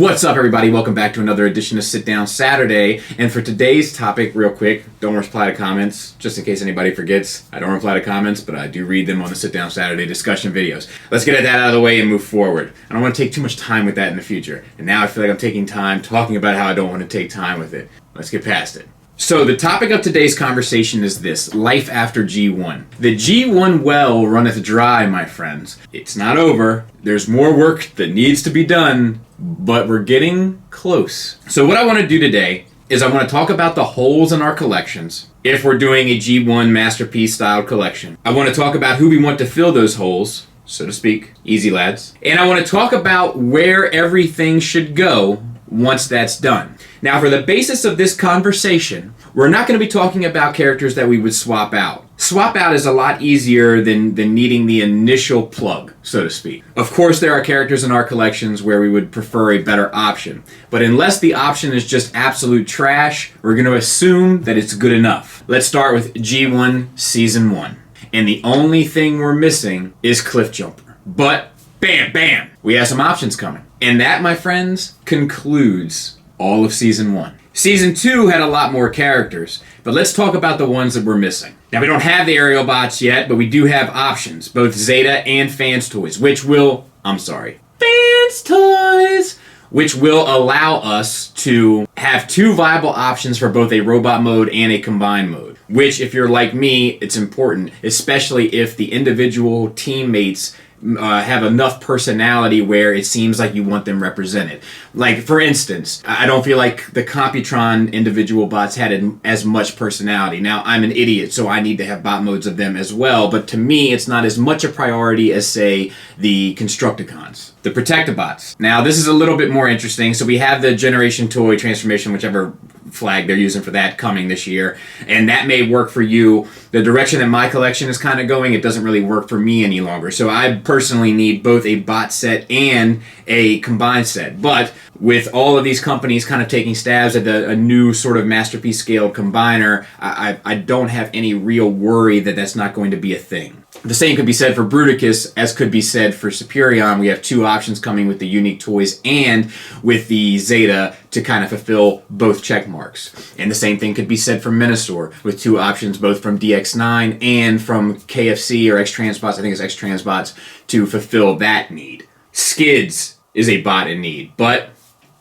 What's up, everybody? Welcome back to another edition of Sit Down Saturday. And for today's topic, real quick, don't reply to comments, just in case anybody forgets. I don't reply to comments, but I do read them on the Sit Down Saturday discussion videos. Let's get that out of the way and move forward. I don't want to take too much time with that in the future. And now I feel like I'm taking time talking about how I don't want to take time with it. Let's get past it. So the topic of today's conversation is this: life after G1. The G1 well runneth dry, my friends. It's not over. There's more work that needs to be done, but we're getting close. So what I want to do today is I want to talk about the holes in our collections if we're doing a G1 masterpiece style collection. I want to talk about who we want to fill those holes, so to speak. Easy, lads. And I want to talk about where everything should go once that's done. Now, for the basis of this conversation, we're not going to be talking about characters that we would swap out. Swap out is a lot easier than needing the initial plug, so to speak. Of course, there are characters in our collections where we would prefer a better option. But unless the option is just absolute trash, we're going to assume that it's good enough. Let's start with G1 Season 1. And the only thing we're missing is Cliff Jumper. But, bam, bam, we have some options coming. And that, my friends, concludes all of Season 1. Season 2 had a lot more characters, but let's talk about the ones that we're missing. Now, we don't have the aerial bots yet, but we do have options, both Zeta and Fans Toys, which will allow us to have two viable options for both a robot mode and a combined mode, which, if you're like me, it's important, especially if the individual teammates have enough personality where it seems like you want them represented. Like, for instance, I don't feel like the Computron individual bots had as much personality. Now, I'm an idiot, so I need to have bot modes of them as well, but to me, it's not as much a priority as, say, the Constructicons. The Protectobots. Now, this is a little bit more interesting. So we have the Generation Toy Transformation, whichever flag they're using for that, coming this year, and that may work for you. The direction that my collection is kind of going, it doesn't really work for me any longer. So I personally need both a bot set and a combined set. But with all of these companies kind of taking stabs at a new sort of masterpiece scale combiner, I don't have any real worry that that's not going to be a thing. The same could be said for Bruticus, as could be said for Superion. We have two options coming with the unique toys and with the Zeta to kind of fulfill both check marks. And the same thing could be said for Minosaur, with two options both from DX9 and from KFC or X-Transbots, I think it's X-Transbots, to fulfill that need. Skids is a bot in need, but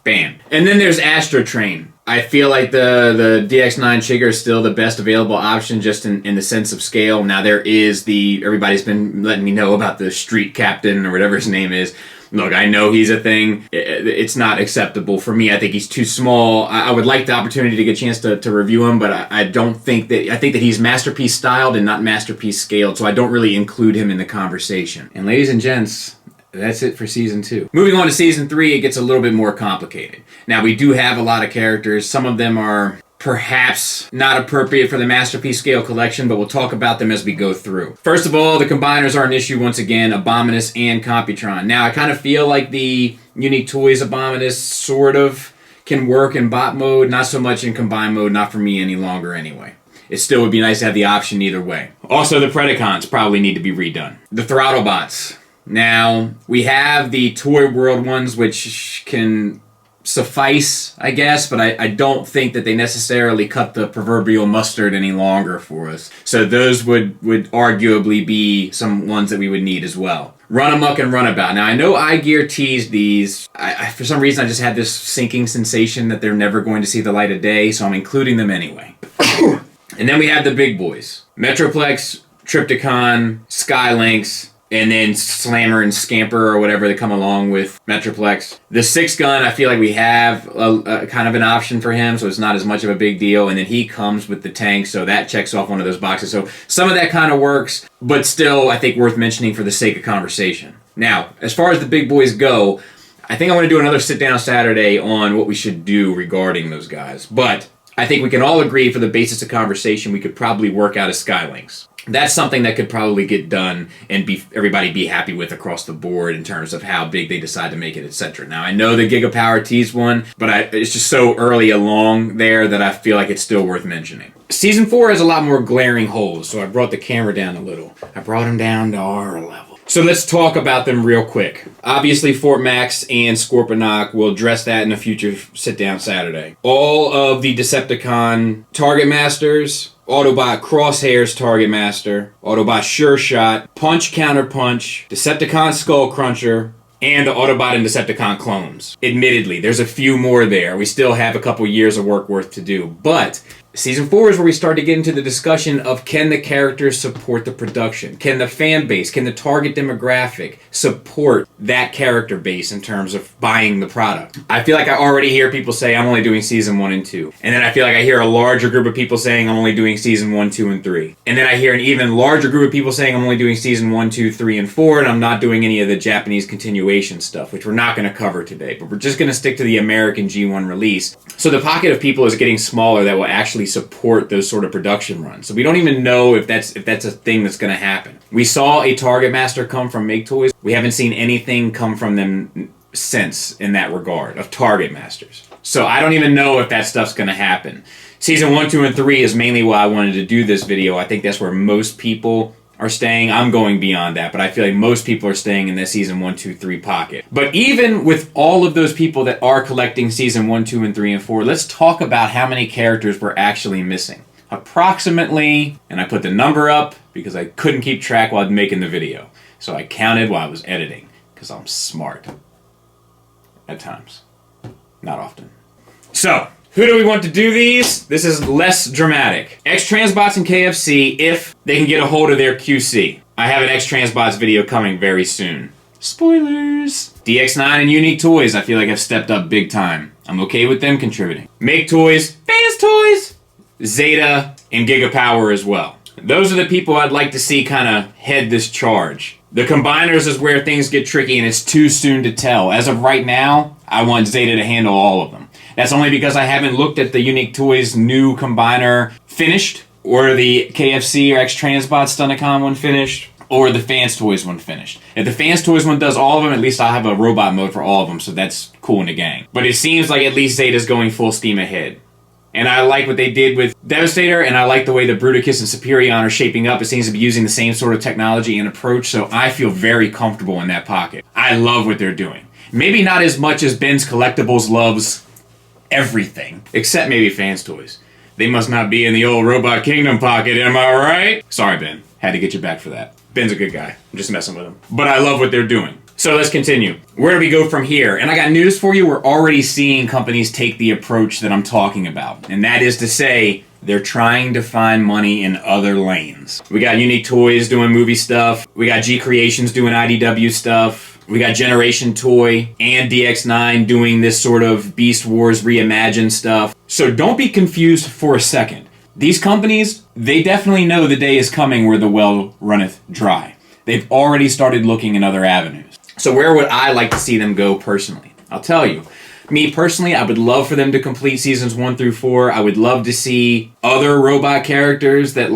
bam. And then there's Astro Train. I feel like the DX9 Chigger is still the best available option just in the sense of scale. Now there is everybody's been letting me know about the Street Captain or whatever his name is. Look, I know he's a thing. It's not acceptable for me. I think he's too small. I would like the opportunity to get a chance to review him, but I don't think that... I think that he's masterpiece styled and not masterpiece scaled, so I don't really include him in the conversation. And ladies and gents, that's it for Season 2. Moving on to Season 3, it gets a little bit more complicated. Now, we do have a lot of characters. Some of them are perhaps not appropriate for the Masterpiece Scale collection, but we'll talk about them as we go through. First of all, the combiners are an issue once again, Abominus and Computron. Now, I kind of feel like the Unique Toys Abominus sort of can work in bot mode, not so much in combined mode, not for me any longer anyway. It still would be nice to have the option either way. Also, the Predacons probably need to be redone. The Throttlebots. Now, we have the Toy World ones, which can suffice, I guess, but I don't think that they necessarily cut the proverbial mustard any longer for us. So those would arguably be some ones that we would need as well. Run Amok and Runabout. Now, I know iGear teased these. For some reason, I just had this sinking sensation that they're never going to see the light of day, so I'm including them anyway. And then we have the big boys. Metroplex, Triptychon, Skylynx, and then Slammer and Scamper or whatever that come along with Metroplex. The 6-gun, I feel like we have a kind of an option for him, so it's not as much of a big deal. And then he comes with the tank, so that checks off one of those boxes. So some of that kind of works, but still, I think worth mentioning for the sake of conversation. Now, as far as the big boys go, I think I want to do another sit-down Saturday on what we should do regarding those guys. But I think we can all agree for the basis of conversation, we could probably work out a Skylynx. That's something that could probably get done and everybody be happy with across the board in terms of how big they decide to make it, etc. Now, I know the Gigapower teased one, but it's just so early along there that I feel like it's still worth mentioning. Season 4 has a lot more glaring holes, so I brought the camera down a little. I brought them down to our level. So let's talk about them real quick. Obviously, Fort Max and Scorponok, we'll address that in a future sit-down Saturday. All of the Decepticon Target Masters, Autobot Crosshair's Target Master, Autobot Sure Shot, Punch Counter Punch, Decepticon Skull Cruncher, and the Autobot and Decepticon clones. Admittedly, there's a few more there. We still have a couple years of work worth to do. But Season 4 is where we start to get into the discussion of, can the characters support the production? Can the fan base, can the target demographic support that character base in terms of buying the product? I feel like I already hear people say, I'm only doing Season 1 and 2. And then I feel like I hear a larger group of people saying, I'm only doing Season 1, 2, and 3. And then I hear an even larger group of people saying, I'm only doing Season 1, 2, 3, and 4, and I'm not doing any of the Japanese continuation stuff, which we're not going to cover today. But we're just going to stick to the American G1 release. So the pocket of people is getting smaller that will actually support those sort of production runs. So we don't even know if that's a thing that's going to happen. We saw a Target Master come from Make Toys. We haven't seen anything come from them since in that regard of Target Masters. So I don't even know if that stuff's going to happen. Season 1, 2, and 3 is mainly why I wanted to do this video. I think that's where most people are staying. I'm going beyond that, but I feel like most people are staying in that Season 1, 2, 3 pocket. But even with all of those people that are collecting Season 1, 2, and 3, and 4, let's talk about how many characters we're actually missing. Approximately, and I put the number up because I couldn't keep track while making the video. So I counted while I was editing, because I'm smart. At times. Not often. So, who do we want to do these? This is less dramatic. X-Transbots and KFC, if they can get a hold of their QC. I have an X-Transbots video coming very soon. Spoilers! DX9 and Unique Toys, I feel like have stepped up big time. I'm okay with them contributing. Make Toys, Fans Toys, Zeta, and Gigapower as well. Those are the people I'd like to see kind of head this charge. The combiners is where things get tricky and it's too soon to tell. As of right now, I want Zeta to handle all of them. That's only because I haven't looked at the Unique Toys new combiner finished, or the KFC or X-Transbot Stunticon one finished, or the Fans Toys one finished. If the Fans Toys one does all of them, at least I'll have a robot mode for all of them, so that's cool in the gang. But it seems like at least Zeta's going full steam ahead. And I like what they did with Devastator, and I like the way the Bruticus and Superion are shaping up. It seems to be using the same sort of technology and approach, so I feel very comfortable in that pocket. I love what they're doing. Maybe not as much as Ben's Collectibles loves everything, except maybe Fans Toys. They must not be in the old Robot Kingdom pocket, am I right? Sorry, Ben. Had to get you back for that. Ben's a good guy. I'm just messing with him. But I love what they're doing. So let's continue. Where do we go from here? And I got news for you. We're already seeing companies take the approach that I'm talking about. And that is to say, they're trying to find money in other lanes. We got Unique Toys doing movie stuff. We got G Creations doing IDW stuff. We got Generation Toy and DX9 doing this sort of Beast Wars reimagined stuff. So don't be confused for a second. These companies, they definitely know the day is coming where the well runneth dry. They've already started looking in other avenues. So where would I like to see them go personally? I'll tell you. Me personally, I would love for them to complete Seasons 1 through 4. I would love to see other robot characters that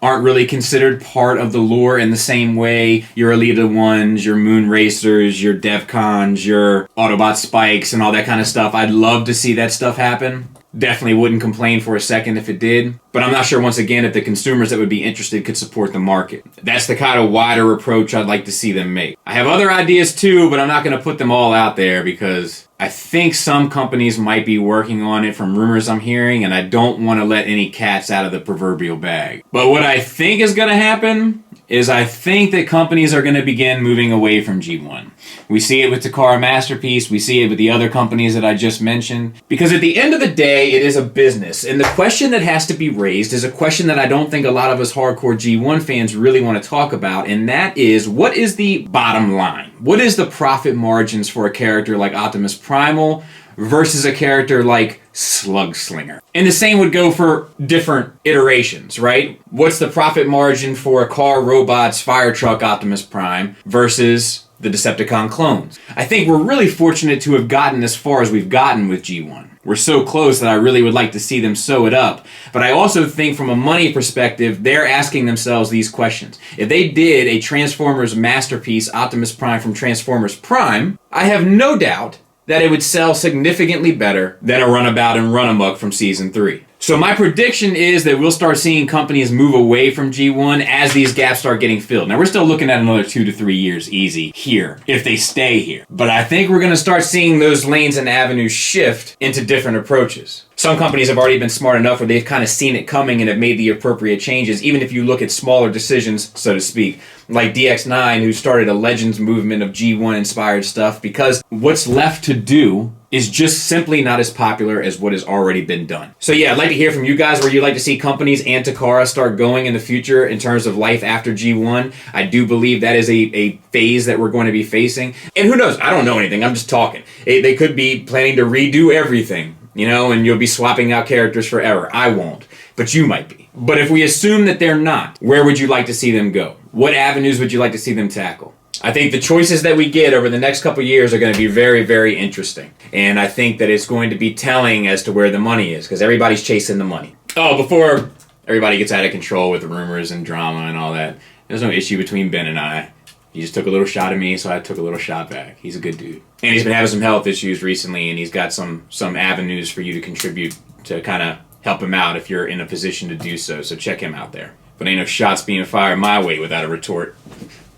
aren't really considered part of the lore in the same way. Your Alita 1s, your Moon Racers, your Defcons, your Autobot Spikes, and all that kind of stuff. I'd love to see that stuff happen. Definitely wouldn't complain for a second if it did. But I'm not sure, once again, if the consumers that would be interested could support the market. That's the kind of wider approach I'd like to see them make. I have other ideas too, but I'm not going to put them all out there because I think some companies might be working on it from rumors I'm hearing, and I don't want to let any cats out of the proverbial bag. But what I think is going to happen is I think that companies are going to begin moving away from G1. We see it with Takara Masterpiece. We see it with the other companies that I just mentioned. Because at the end of the day, it is a business. And the question that has to be raised is a question that I don't think a lot of us hardcore G1 fans really want to talk about. And that is, what is the bottom line? What is the profit margins for a character like Optimus Primal versus a character like Slug Slinger? And the same would go for different iterations, right? What's the profit margin for a Car Robots Fire Truck Optimus Prime versus the Decepticon clones? I think we're really fortunate to have gotten as far as we've gotten with G1. We're so close that I really would like to see them sew it up. But I also think from a money perspective, they're asking themselves these questions. If they did a Transformers Masterpiece Optimus Prime from Transformers Prime, I have no doubt that it would sell significantly better than a Runabout and Runamuck from Season 3. So my prediction is that we'll start seeing companies move away from G1 as these gaps start getting filled. Now we're still looking at another 2 to 3 years easy here, if they stay here. But I think we're gonna start seeing those lanes and avenues shift into different approaches. Some companies have already been smart enough where they've kind of seen it coming and have made the appropriate changes, even if you look at smaller decisions, so to speak, like DX9, who started a Legends movement of G1 inspired stuff, because what's left to do is just simply not as popular as what has already been done. So yeah, I'd like to hear from you guys where you'd like to see companies and Takara start going in the future in terms of life after G1. I do believe that is a phase that we're going to be facing. And who knows? I don't know anything. I'm just talking. They could be planning to redo everything, you know, and you'll be swapping out characters forever. I won't, but you might be. But if we assume that they're not, where would you like to see them go? What avenues would you like to see them tackle? I think the choices that we get over the next couple of years are going to be very, very interesting. And I think that it's going to be telling as to where the money is, because everybody's chasing the money. Oh, before everybody gets out of control with rumors and drama and all that, there's no issue between Ben and I. He just took a little shot at me, so I took a little shot back. He's a good dude. And he's been having some health issues recently, and he's got some avenues for you to contribute to kind of help him out if you're in a position to do so. So check him out there. But ain't no shots being fired my way without a retort.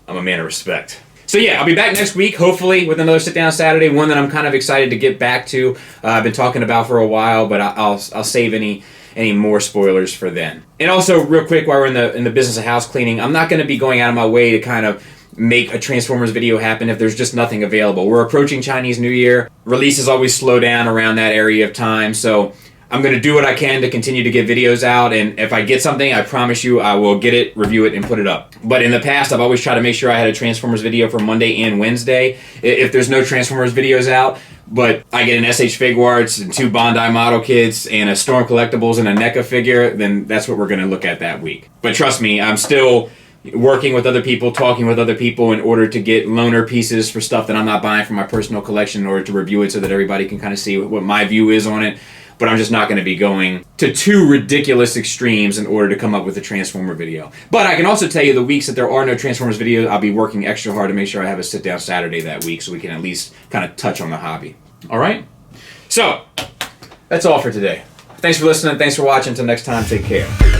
I'm a man of respect. So yeah, I'll be back next week, hopefully, with another sit-down Saturday, one that I'm kind of excited to get back to. I've been talking about for a while, but I'll save any more spoilers for then. And also, real quick, while we're in the business of house cleaning, I'm not going to be going out of my way to kind of make a Transformers video happen if there's just nothing available. We're approaching Chinese New Year. Releases always slow down around that area of time, so I'm going to do what I can to continue to get videos out, and if I get something, I promise you I will get it, review it, and put it up. But in the past, I've always tried to make sure I had a Transformers video for Monday and Wednesday. If there's no Transformers videos out, but I get an SH Figuarts and 2 Bandai model kits and a Storm Collectibles and a NECA figure, then that's what we're going to look at that week. But trust me, I'm still working with other people, talking with other people in order to get loaner pieces for stuff that I'm not buying from my personal collection in order to review it so that everybody can kind of see what my view is on it. But I'm just not going to be going to too ridiculous extremes in order to come up with a Transformer video. But I can also tell you the weeks that there are no Transformers videos, I'll be working extra hard to make sure I have a sit-down Saturday that week so we can at least kind of touch on the hobby. All right? So, that's all for today. Thanks for listening. Thanks for watching. Until next time, take care.